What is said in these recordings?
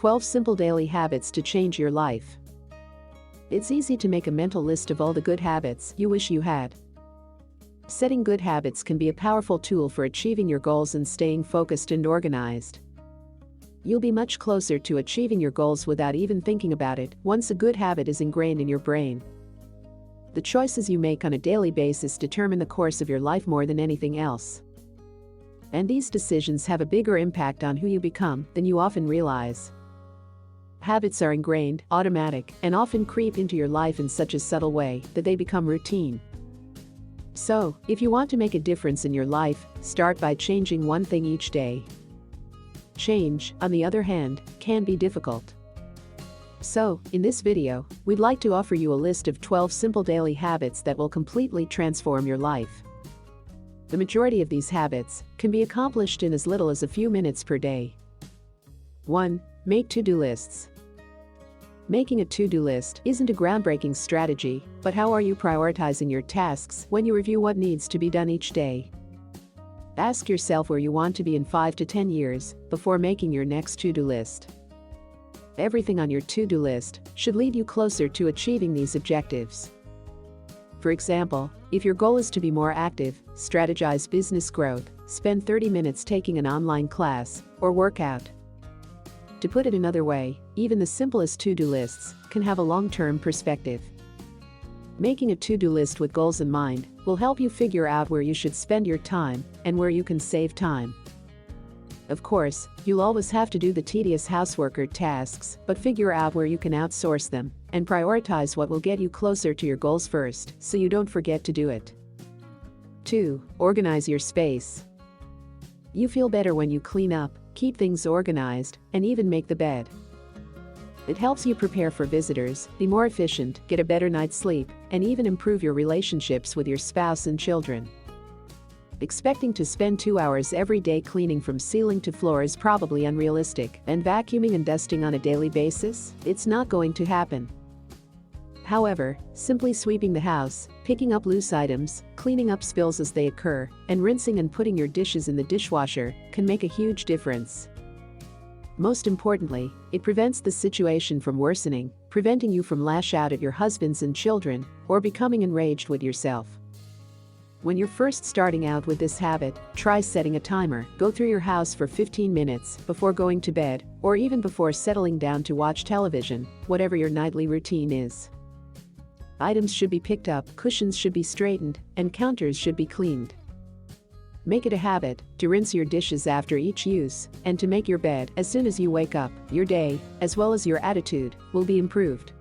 12 simple daily habits to change your life. It's easy to make a mental list of all the good habits you wish you had. Setting good habits can be a powerful tool for achieving your goals and staying focused and organized. You'll be much closer to achieving your goals without even thinking about it once a good habit is ingrained in your brain. The choices you make on a daily basis determine the course of your life more than anything else. And these decisions have a bigger impact on who you become than you often realize. Habits are ingrained, automatic, and often creep into your life in such a subtle way that they become routine. So, if you want to make a difference in your life, start by changing one thing each day. Change, on the other hand, can be difficult. So, in this video, we'd like to offer you a list of 12 simple daily habits that will completely transform your life. The majority of these habits can be accomplished in as little as a few minutes per day. 1. Make to-do lists. Making a to-do list isn't a groundbreaking strategy, but how are you prioritizing your tasks when you review what needs to be done each day? Ask yourself where you want to be in 5 to 10 years before making your next to-do list. Everything on your to-do list should lead you closer to achieving these objectives. For example, if your goal is to be more active, strategize business growth, spend 30 minutes taking an online class, or work out. To put it another way, even the simplest to-do lists can have a long-term perspective. Making a to-do list with goals in mind will help you figure out where you should spend your time and where you can save time. Of course, you'll always have to do the tedious housework or tasks, but figure out where you can outsource them and prioritize what will get you closer to your goals first, so you don't forget to do it. 2. Organize your space. You feel better when you clean up, keep things organized, and even make the bed. It helps you prepare for visitors, be more efficient, get a better night's sleep, and even improve your relationships with your spouse and children. Expecting to spend 2 hours every day cleaning from ceiling to floor is probably unrealistic, and vacuuming and dusting on a daily basis, it's not going to happen. However, simply sweeping the house, picking up loose items, cleaning up spills as they occur, and rinsing and putting your dishes in the dishwasher can make a huge difference. Most importantly, it prevents the situation from worsening, preventing you from lash out at your husbands and children, or becoming enraged with yourself. When you're first starting out with this habit, try setting a timer. Go through your house for 15 minutes before going to bed, or even before settling down to watch television, whatever your nightly routine is. Items should be picked up, cushions should be straightened, and counters should be cleaned. Make it a habit to rinse your dishes after each use, and to make your bed as soon as you wake up. Your day, as well as your attitude, will be improved.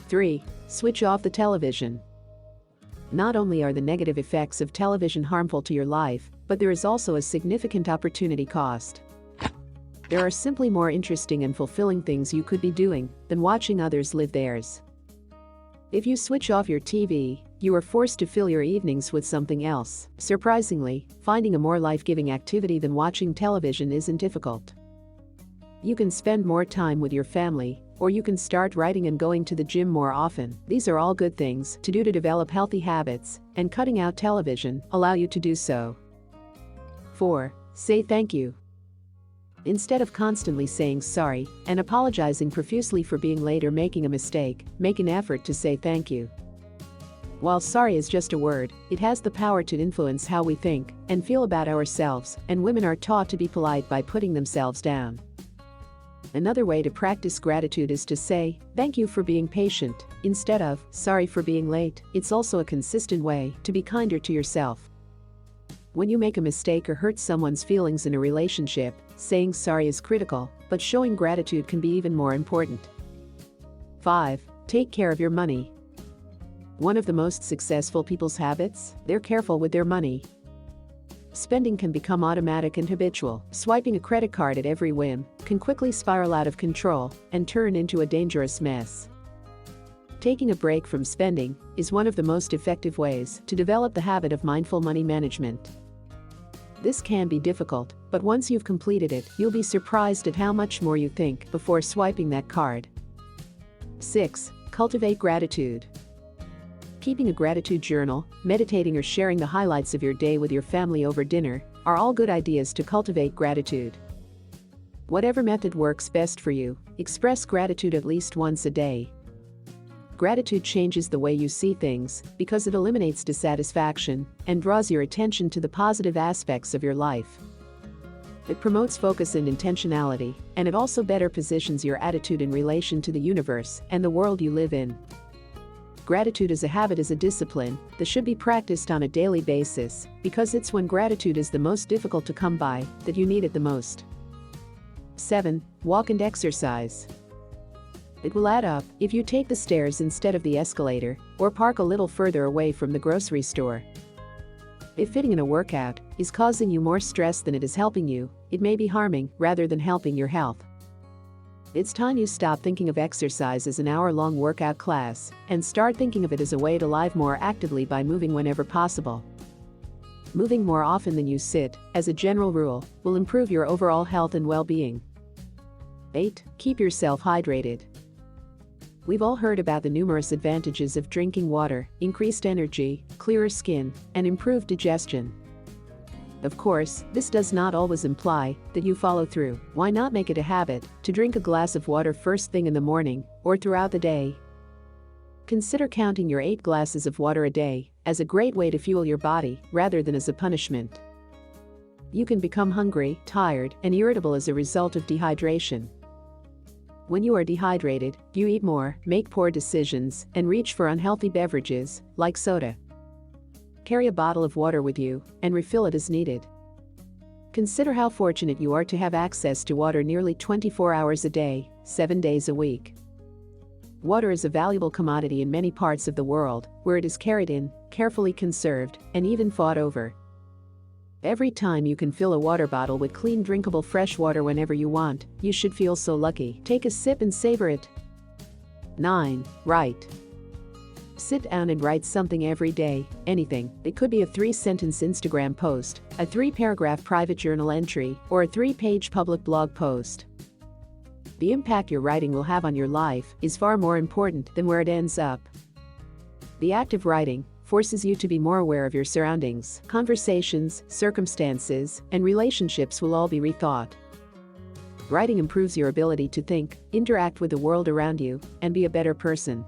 3. Switch off the television. Not only are the negative effects of television harmful to your life, but there is also a significant opportunity cost. There are simply more interesting and fulfilling things you could be doing than watching others live theirs. If you switch off your TV, you are forced to fill your evenings with something else. Surprisingly, finding a more life-giving activity than watching television isn't difficult. You can spend more time with your family, or you can start writing and going to the gym more often. These are all good things to do to develop healthy habits, and cutting out television allow you to do so. 4. Say thank you. Instead of constantly saying sorry and apologizing profusely for being late or making a mistake, make an effort to say thank you. While sorry is just a word, it has the power to influence how we think and feel about ourselves, and women are taught to be polite by putting themselves down. Another way to practice gratitude is to say, "Thank you for being patient," instead of, "Sorry for being late." It's also a consistent way to be kinder to yourself. When you make a mistake or hurt someone's feelings in a relationship, saying sorry is critical, but showing gratitude can be even more important. 5. Take care of your money. One of the most successful people's habits, they're careful with their money. Spending can become automatic and habitual. Swiping a credit card at every whim can quickly spiral out of control and turn into a dangerous mess. Taking a break from spending is one of the most effective ways to develop the habit of mindful money management. This can be difficult, but once you've completed it, you'll be surprised at how much more you think before swiping that card. 6. Cultivate gratitude. Keeping a gratitude journal, meditating, or sharing the highlights of your day with your family over dinner are all good ideas to cultivate gratitude. Whatever method works best for you, express gratitude at least once a day. Gratitude changes the way you see things because it eliminates dissatisfaction and draws your attention to the positive aspects of your life. It promotes focus and intentionality, and it also better positions your attitude in relation to the universe and the world you live in. Gratitude as a habit is a discipline that should be practiced on a daily basis because it's when gratitude is the most difficult to come by that you need it the most. 7. Walk and exercise. It will add up if you take the stairs instead of the escalator or park a little further away from the grocery store. If fitting in a workout is causing you more stress than it is helping you, it may be harming rather than helping your health. It's time you stop thinking of exercise as an hour-long workout class and start thinking of it as a way to live more actively by moving whenever possible. Moving more often than you sit, as a general rule, will improve your overall health and well-being. 8. Keep yourself hydrated. We've all heard about the numerous advantages of drinking water: increased energy, clearer skin, and improved digestion. Of course, this does not always imply that you follow through. Why not make it a habit to drink a glass of water first thing in the morning or throughout the day? Consider counting your 8 glasses of water a day as a great way to fuel your body rather than as a punishment. You can become hungry, tired, and irritable as a result of dehydration. When you are dehydrated, you eat more, make poor decisions, and reach for unhealthy beverages, like soda. Carry a bottle of water with you and refill it as needed. Consider how fortunate you are to have access to water nearly 24 hours a day, 7 days a week. Water is a valuable commodity in many parts of the world, where it is carried in, carefully conserved, and even fought over. Every time you can fill a water bottle with clean, drinkable fresh water whenever you want, you should feel so lucky. Take a sip and savor it. 9. Write. Sit down and write something every day, anything. It could be a 3-sentence Instagram post, a 3-paragraph private journal entry, or a 3-page public blog post. The impact your writing will have on your life is far more important than where it ends up. The act of writing forces you to be more aware of your surroundings. Conversations, circumstances, and relationships will all be rethought. Writing improves your ability to think, interact with the world around you, and be a better person.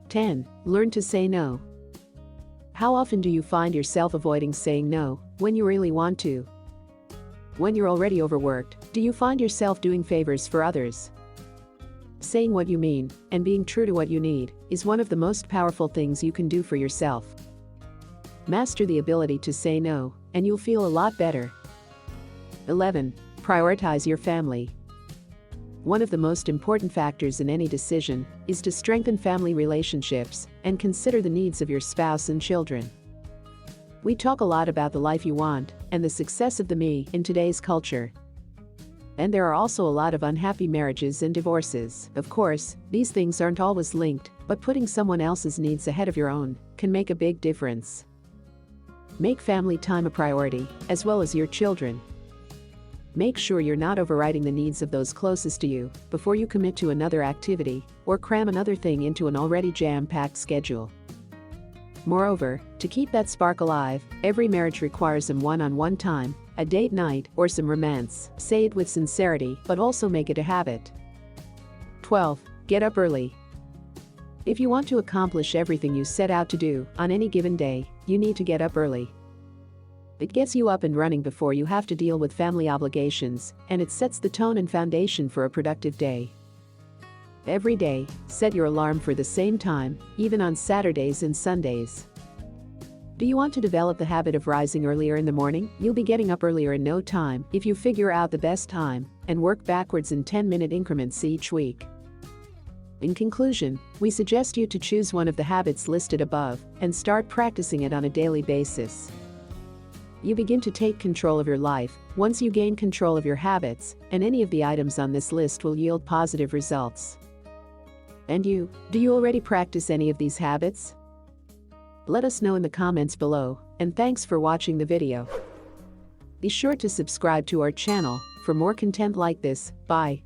10. Learn to say no. How often do you find yourself avoiding saying no when you really want to? When you're already overworked, do you find yourself doing favors for others? Saying what you mean and being true to what you need is one of the most powerful things you can do for yourself. Master the ability to say no, and you'll feel a lot better. 11. Prioritize your family. One of the most important factors in any decision is to strengthen family relationships and consider the needs of your spouse and children. We talk a lot about the life you want and the success of the me in today's culture. And there are also a lot of unhappy marriages and divorces. Of course, these things aren't always linked, but putting someone else's needs ahead of your own can make a big difference. Make family time a priority, as well as your children. Make sure you're not overriding the needs of those closest to you before you commit to another activity or cram another thing into an already jam-packed schedule. Moreover, to keep that spark alive, every marriage requires some one-on-one time, a date night, or some romance. Say it with sincerity, but also make it a habit. 12. Get up early. If you want to accomplish everything you set out to do on any given day, you need to get up early. It gets you up and running before you have to deal with family obligations, and it sets the tone and foundation for a productive day. Every day, set your alarm for the same time, even on Saturdays and Sundays. Do you want to develop the habit of rising earlier in the morning? You'll be getting up earlier in no time if you figure out the best time and work backwards in 10-minute increments each week. In conclusion, we suggest you to choose one of the habits listed above and start practicing it on a daily basis. You begin to take control of your life once you gain control of your habits, and any of the items on this list will yield positive results. And you, do you already practice any of these habits? Let us know in the comments below, and thanks for watching the video. Be sure to subscribe to our channel for more content like this. Bye.